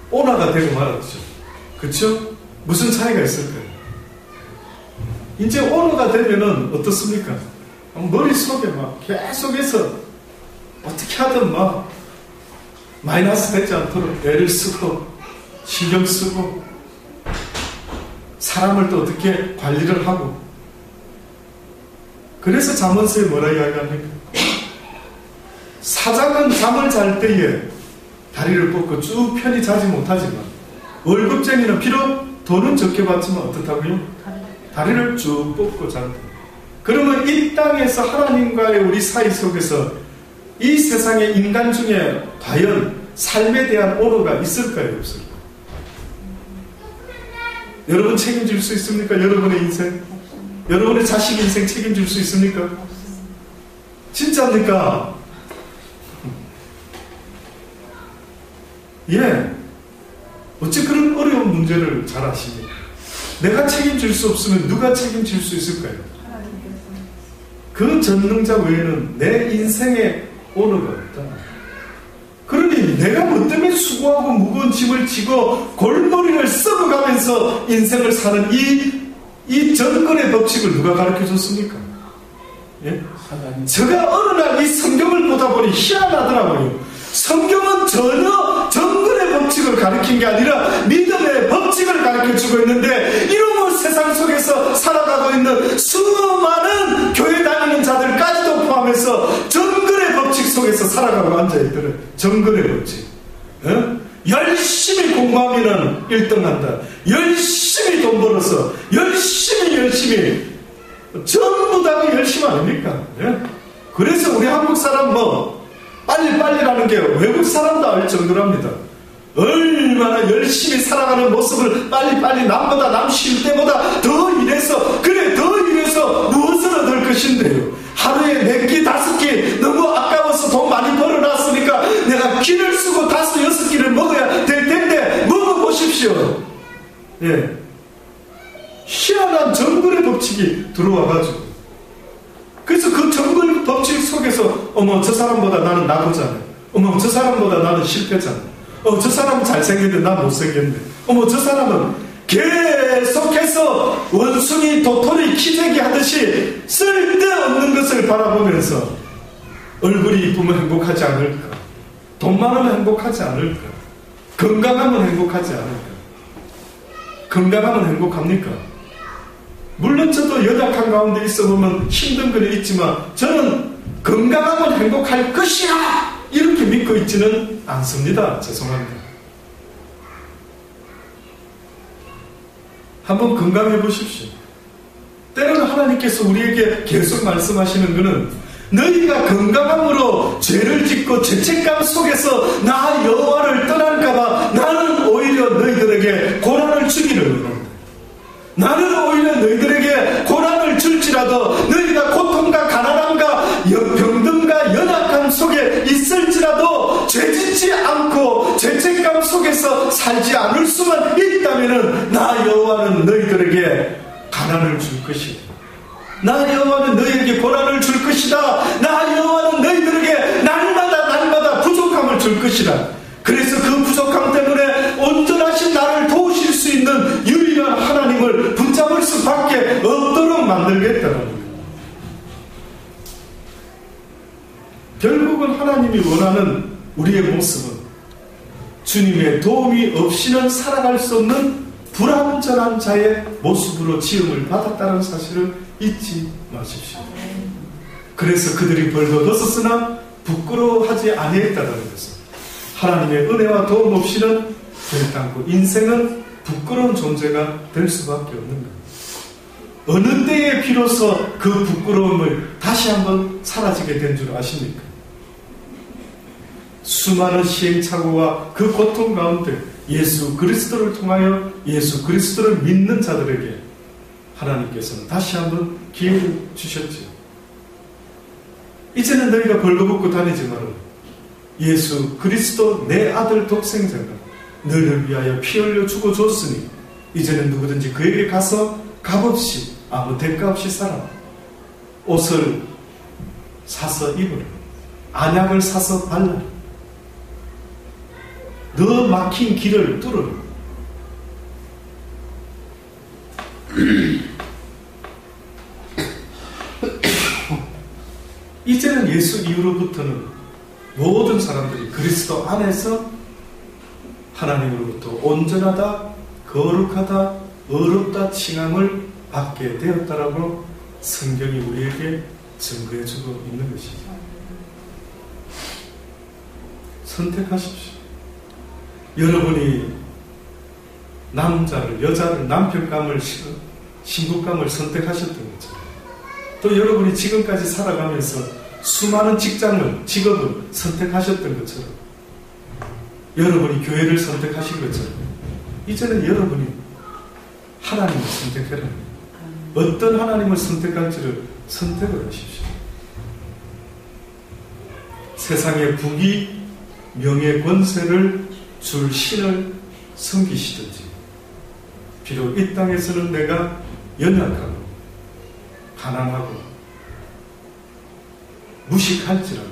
오나가 되고 말았죠. 그렇죠? 무슨 차이가 있을까요? 이제 오너가 되면은 어떻습니까? 머릿속에 계속해서 어떻게 하든 마이너스 되지 않도록 애를 쓰고 신경 쓰고 사람을 또 어떻게 관리를 하고. 그래서 잠언서에 뭐라 이야기합니까? 사장은 잠을 잘 때에 다리를 뻗고 쭉 편히 자지 못하지만, 월급쟁이는 비록 돈은 적게 받지만 어떻다고요? 다리를 쭉 뻗고 잔다. 그러면 이 땅에서 하나님과의 우리 사이 속에서 이 세상의 인간 중에 과연 삶에 대한 오너가 있을까요, 없을까요? 여러분 책임질 수 있습니까? 여러분의 인생? 여러분의 자식 인생 책임질 수 있습니까? 진짜입니까? 예. 어찌 그런 어려운 문제를 잘 아십니까? 내가 책임질 수 없으면 누가 책임질 수 있을까요? 그 전능자 외에는 내 인생에 오너가 없다. 그러니 내가 뭐 때문에 수고하고 무거운 짐을 지고 골머리를 썩어가면서 인생을 사는 이 정글의 법칙을 누가 가르쳐줬습니까? 예? 제가 어느 날 이 성경을 보다 보니 희한하더라고요. 성경은 전혀 정글의 법칙을 가르친 게 아니라 믿음의 법칙을 가르쳐주고 있는데, 이런 세상 속에서 살아가고 있는 수많은 교회 다니는 자들까지도 포함해서 정글의 법칙 속에서 살아가고 앉아있더래. 정글의 법칙. 어? 열심히 공부하면 1등한다. 열심히 돈 벌어서 열심히 전부 다가 열심히 아닙니까? 예? 그래서 우리 한국 사람 빨리라는 게 외국 사람도 알 정도랍니다. 얼마나 열심히 살아가는 모습을 빨리 남보다 남 쉴 때보다 더 일해서 무엇을 얻을 것인데요. 하루에 4끼 5끼 너무 아까워서 돈 많이 벌어놨으니까 내가 끼를 쓰고 5, 6끼를 먹어야 될 텐데 먹어보십시오. 예. 희한한 정글의 법칙이 들어와가지고, 그래서 그 정글 법칙 속에서 저 사람보다 나는 나쁘잖아. 저 사람보다 나는 실패잖아. 저 사람은 잘생겼는데 난 못생겼네. 저 사람은 계속해서 원숭이 도토리 키재기 하듯이 쓸데없는 것을 바라보면서 얼굴이 이쁘면 행복하지 않을까? 돈 많으면 행복하지 않을까? 건강하면 행복하지 않을까? 건강하면 행복합니까? 물론 저도 연약한 가운데 있어보면 힘든 건 있지만 저는 건강하면 행복할 것이야! 이렇게 믿고 있지는 않습니다. 죄송합니다. 한번 건강해 보십시오. 때로는 하나님께서 우리에게 계속 말씀하시는 것은 너희가 건강함으로 죄를 짓고 죄책감 속에서 나 여호와를 떠날까봐 나는 오히려 너희들에게 고난을 주기를 원한다. 나는 오히려 너희들에게 고난을 줄지라도 너희가 고통과 가난함과 병든과 연약함 속에 있을지라도 죄짓지 않고 죄책감 속에서 살지 않을 수만 있다면 나 여호와는 너희들에게 가난을 줄 것이다. 나 여호와는 너희에게 고난을 줄 것이다. 나 여호와는 너희들에게 날마다 부족함을 줄 것이다. 그래서 그 부족함 때문에 온전하신 나를 도우실 수 있는 유일한 하나님을 붙잡을 수밖에 없도록 만들겠다는 거예요. 결국은 하나님이 원하는 우리의 모습은 주님의 도움이 없이는 살아갈 수 없는 불완전한 자의 모습으로 지음을 받았다는 사실을 잊지 마십시오. 그래서 그들이 벌거 벗었으나 부끄러워하지 아니했다는 것은 하나님의 은혜와 도움 없이는 결단코 인생은 부끄러운 존재가 될 수밖에 없는 거예요. 어느 때에 비로소 그 부끄러움을 다시 한번 사라지게 된 줄 아십니까? 수많은 시행착오와 그 고통 가운데 예수 그리스도를 통하여 예수 그리스도를 믿는 자들에게 하나님께서는 다시 한번 기회를 주셨죠. 이제는 너희가 벌거벗고 다니지 마라. 예수 그리스도 내 아들 독생자가 너를 위하여 피 흘려 주고 줬으니 이제는 누구든지 그에게 가서 값없이 아무 대가 없이 살아. 옷을 사서 입으라. 안약을 사서 발라. 너 막힌 길을 뚫으라. 이제는 예수 이후로부터는 모든 사람들이 그리스도 안에서 하나님으로부터 온전하다, 거룩하다, 의롭다 칭함을 받게 되었다라고 성경이 우리에게 증거해주고 있는 것입니다. 선택하십시오. 여러분이 남자를, 여자를, 남편감을, 신부감을 선택하셨던 것처럼 또 여러분이 지금까지 살아가면서 수많은 직장을, 직업을 선택하셨던 것처럼 여러분이 교회를 선택하신 것처럼 이제는 여러분이 하나님을 선택해라. 어떤 하나님을 선택할지를 선택을 하십시오. 세상의 부귀, 명예, 권세를 줄 신을 섬기시든지, 비록 이 땅에서는 내가 연약하고 가난하고 무식할지라도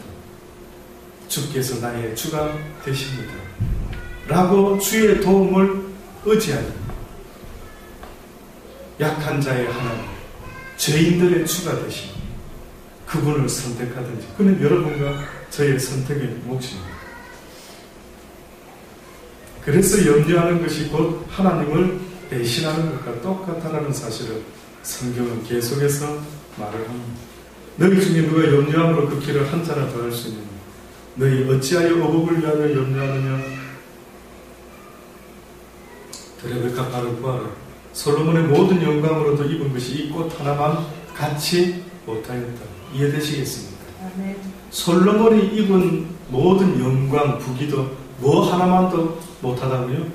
주께서 나의 주가 되십니다 라고 주의 도움을 의지하는 약한 자의 하나님, 죄인들의 주가 되신 그분을 선택하든지, 그는 여러분과 저의 선택의 몫입니다. 그래서 염려하는 것이 곧 하나님을 배신하는 것과 똑같다라는 사실을 성경은 계속해서 말을 합니다. 너희 중에 누가 염려함으로 그 길을 한자나 더 할 수 있느냐? 너희 어찌하여 어복을 위하여 염려하느냐? 들의 백합화를 구하라. 솔로몬의 모든 영광으로도 입은 것이 이 꽃 하나만 갖지 못하였다. 이해되시겠습니까? 아멘. 솔로몬이 입은 모든 영광, 부귀도 뭐 하나만도 못하다고요?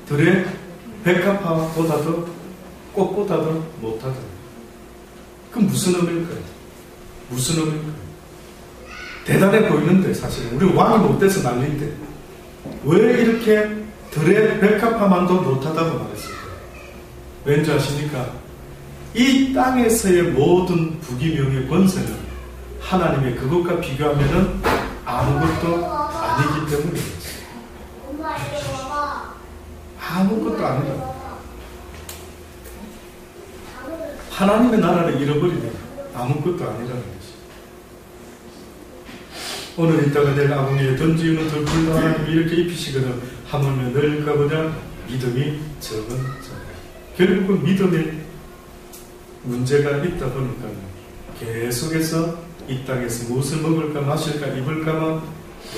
들의 백합화보다도 꽃보다도 못하다. 그럼 무슨 의미일까요? 무슨 의미일까요? 대단해 보이는데 사실은 우리 왕이 못돼서 난리인데 왜 이렇게 들의 백합화만도 못하다고 말했을까요? 왠지 아십니까? 이 땅에서의 모든 부귀, 명예, 권세는 하나님의 그것과 비교하면 아무것도 아니기 때문이겠죠. 아무것도 아니다. 하나님의 나라를 잃어버리면 아무것도 아니라는 것이. 오늘 있다가 내일 아궁이에 던지는 덜불도 하나님이 이렇게 입히시거든 하물며 늘까 보냐 믿음이 적은 자. 결국은 믿음에 문제가 있다 보니까 계속해서 이 땅에서 무엇을 먹을까 마실까 입을까만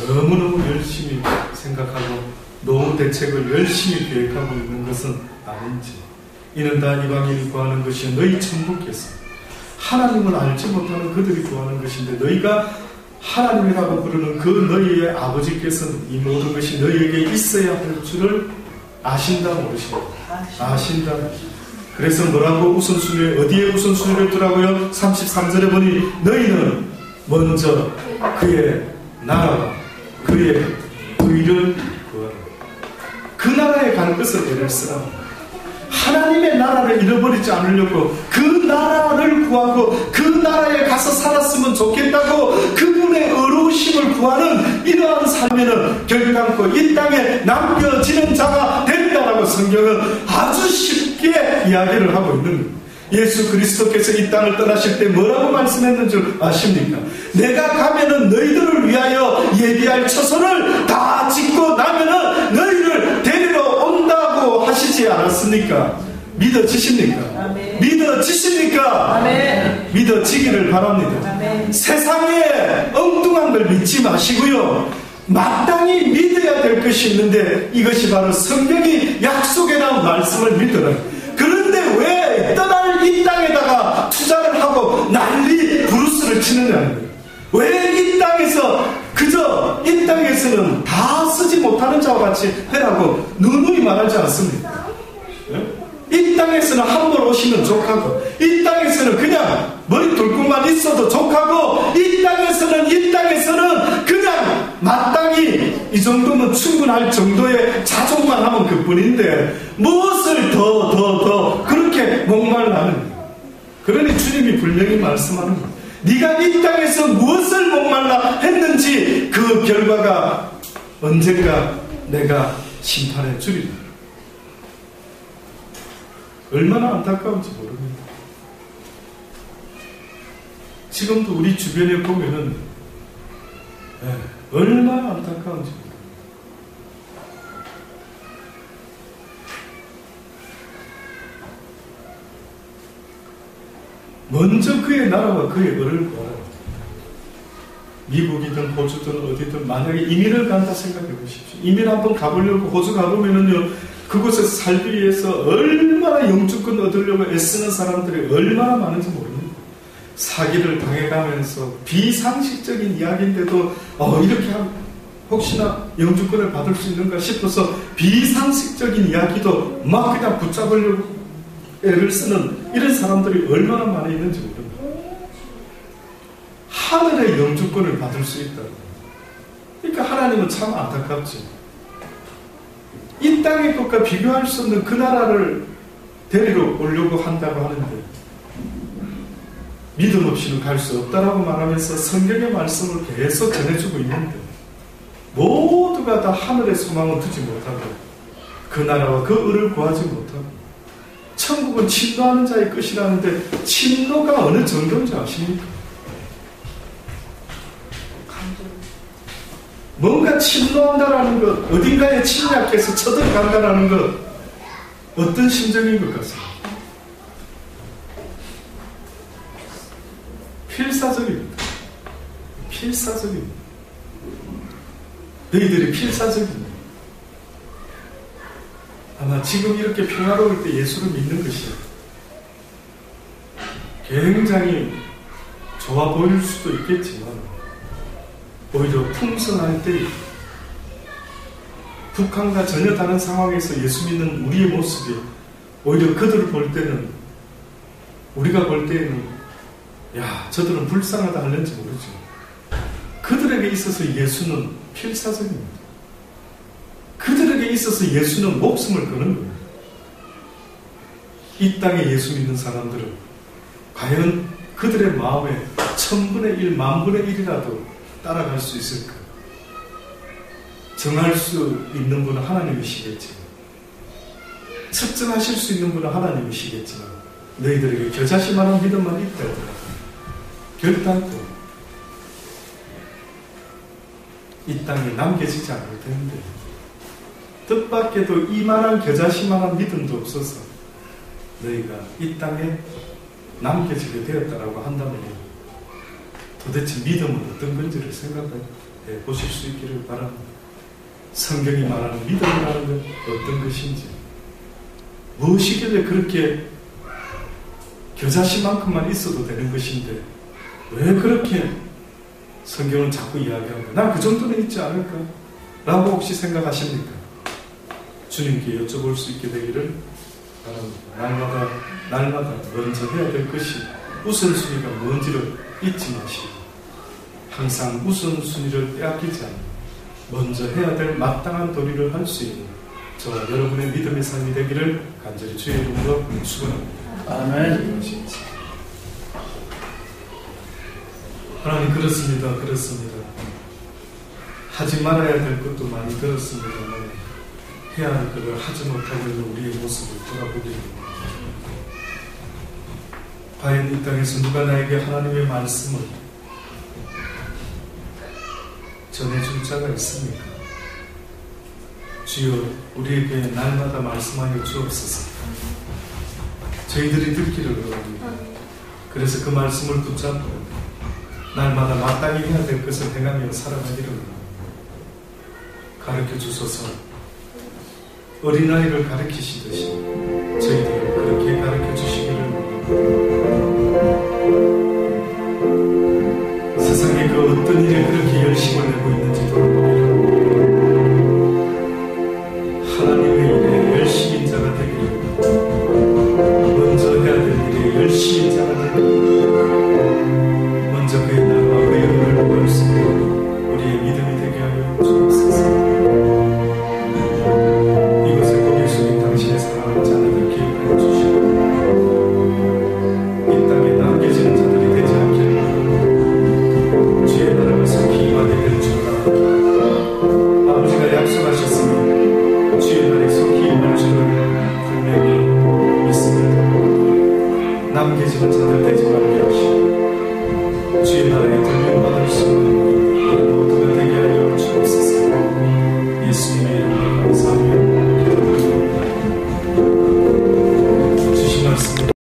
너무너무 열심히 생각하고 노후 대책을 열심히 계획하고 있는 것은 아닌지, 이는 다 이방인이 구하는 것이 너희 천부께서 하나님을 알지 못하는 그들이 구하는 것인데, 너희가 하나님이라고 부르는 그 너희의 아버지께서는 이 모든 것이 너희에게 있어야 할 줄을 아신다 모르신다. 아신다. 그래서 뭐라고 우선순위에, 어디에 우선순위를 두라고요? 33절에 보니 너희는 먼저 그의 나라와 그의 의를 구하라. 그 나라에 갈 것을 애를 쓰라. 하나님의 나라를 잃어버리지 않으려고 그 나라를 구하고 그 나라에 가서 살았으면 좋겠다고 그분의 의로우심을 구하는 이러한 삶에는 결단코 이 땅에 남겨지는 자가 된다라고 성경은 아주 쉽게 이야기를 하고 있는 거예요. 예수 그리스도께서 이 땅을 떠나실 때 뭐라고 말씀했는 줄 아십니까? 내가 가면은 너희들을 위하여 예비할 처소를 다 짓고 나면은 너희를 데리러 온다고 하시지 않았습니까? 믿어지십니까? 아멘. 믿어지십니까? 아멘. 믿어지기를 바랍니다. 아멘. 세상에 엉뚱한 걸 믿지 마시고요, 마땅히 믿어야 될 것이 있는데 이것이 바로 성경이 약속해 놓은 말씀을 믿어라. 그런데 왜 떠날 이 땅에다가 투자를 하고 난리 부르스를 치느냐는 거예요. 왜 이 땅에서 그저 이 땅에서는 다 쓰지 못하는 자와 같이 해라고 누누이 말하지 않습니다. 이 땅에서는 한 번 오시면 족하고, 이 땅에서는 그냥 머리 둘국만 있어도 족하고, 이 땅에서는 그냥 마땅히 이 정도면 충분할 정도의 자족만 하면 그뿐인데 무엇을 더 그렇게 목말라는 거예요. 그러니 주님이 분명히 말씀하는 거예요. 네가 이 땅에서 무엇을 목말라 했는지 그 결과가 언젠가 내가 심판해 주리라. 얼마나 안타까운지 모릅니다. 지금도 우리 주변에 보면은 얼마나 안타까운지 모릅니다. 먼저 그의 나라와 그의 의를 구하라. 미국이든 호주든 어디든 만약에 이민을 간다 생각해 보십시오. 이민 한번 가보려고 호주 가보면은요, 그곳에서 살기 위해서 얼마나 영주권 얻으려고 애쓰는 사람들이 얼마나 많은지 모릅니다. 사기를 당해가면서 비상식적인 이야기인데도 이렇게 하고 혹시나 영주권을 받을 수 있는가 싶어서 비상식적인 이야기도 막 그냥 붙잡으려고 애를 쓰는 이런 사람들이 얼마나 많이 있는지 모릅니다. 하늘의 영주권을 받을 수 있다. 그러니까 하나님은 참 안타깝지. 이 땅의 것과 비교할 수 없는 그 나라를 데리러 오려고 한다고 하는데 믿음 없이는 갈 수 없다라고 말하면서 성경의 말씀을 계속 전해주고 있는데 모두가 다 하늘의 소망을 두지 못하고 그 나라와 그 의를 구하지 못하고 천국은 침노하는 자의 것이라는데 침노가 어느 정도인지 아십니까? 뭔가 침노한다라는 것, 어딘가에 침략해서 쳐들어간다라는 것, 어떤 심정인 것 같습니다. 필사적입니다. 필사적입니다. 너희들이 필사적입니다. 아마 지금 이렇게 평화로울 때 예수를 믿는 것이 굉장히 좋아 보일 수도 있겠지만 오히려 풍성할 때 북한과 전혀 다른 상황에서 예수 믿는 우리의 모습이 오히려 그들을 볼 때는 우리가 볼 때에는 야 저들은 불쌍하다 하는지 모르죠. 그들에게 있어서 예수는 필사적입니다. 그들에게 있어서 예수는 목숨을 거는 겁니다. 이 땅에 예수 믿는 사람들은 과연 그들의 마음에 1000분의 1, 10,000분의 1이라도 따라갈 수 있을까? 정할 수 있는 분은 하나님이시겠지만 측정하실 수 있는 분은 하나님이시겠지만 너희들에게 겨자씨만한 믿음만 있다 하더라도 결단코 이 땅에 남겨지지 않을 텐데 뜻밖에도 이만한 겨자씨만한 믿음도 없어서 너희가 이 땅에 남겨지게 되었다라고 한다면 도대체 믿음은 어떤 건지를 생각해 보실 수 있기를 바랍니다. 성경이 말하는 믿음이라는 건 어떤 것인지 무엇이길래 그렇게 겨자씨만큼만 있어도 되는 것인데 왜 그렇게 성경은 자꾸 이야기하는가? 난 그 정도는 있지 않을까? 라고 혹시 생각하십니까? 주님께 여쭤볼 수 있게 되기를 바랍니다. 날마다 먼저 해야 될 것이 우선순위가 뭔지를 잊지 마시고 항상 우선순위를 빼앗기지 않고 먼저 해야 될 마땅한 도리를 할 수 있는 저와 여러분의 믿음의 삶이 되기를 간절히 주의 이름으로 축원합니다. 아멘. 하나님 그렇습니다. 하지 말아야 될 것도 많이 들었습니다만 해야 할 것을 하지 못하고 있는 우리의 모습을 돌아보게 됩니다. 과연 이 땅에서 누가 나에게 하나님의 말씀을 전해줄 자가 있습니까? 주여 우리에게 날마다 말씀하여 주옵소서. 저희들이 듣기를 원합니다. 그래서 그 말씀을 붙잡고 날마다 마땅히 해야 될 것을 행하며 살아가기를 원합니다. 가르쳐 주소서. 어린아이를 가르치시듯이 저희들을 그렇게 가르쳐 주시기를 원합니다. 세상에 그 어떤 일에 그렇게 열심을 내고 있는지 돌아보기를 하나님의 일에 열심인 자가 되기를 먼저 해야 될 일에 열심인 자가 되기를 먼저 그의 나라와 그의 의를 구할 수 있는 우리의 믿음이 되게 하여 주옵소서. 이곳에 고개 숙인 당신의 사랑하는 자녀들 기억하여 주시고 이 땅에 남겨지는 자들이 되지 않기를 바랍니다. 주의 나라가 속히 임하게 될 줄 알아 아버지가 약속하셨으니 주의 날에 속히 임할 줄을 분명히 믿습니다. 남겨지는 자들 되지 말게 하시고 주의 나라에 들려받을 수 있는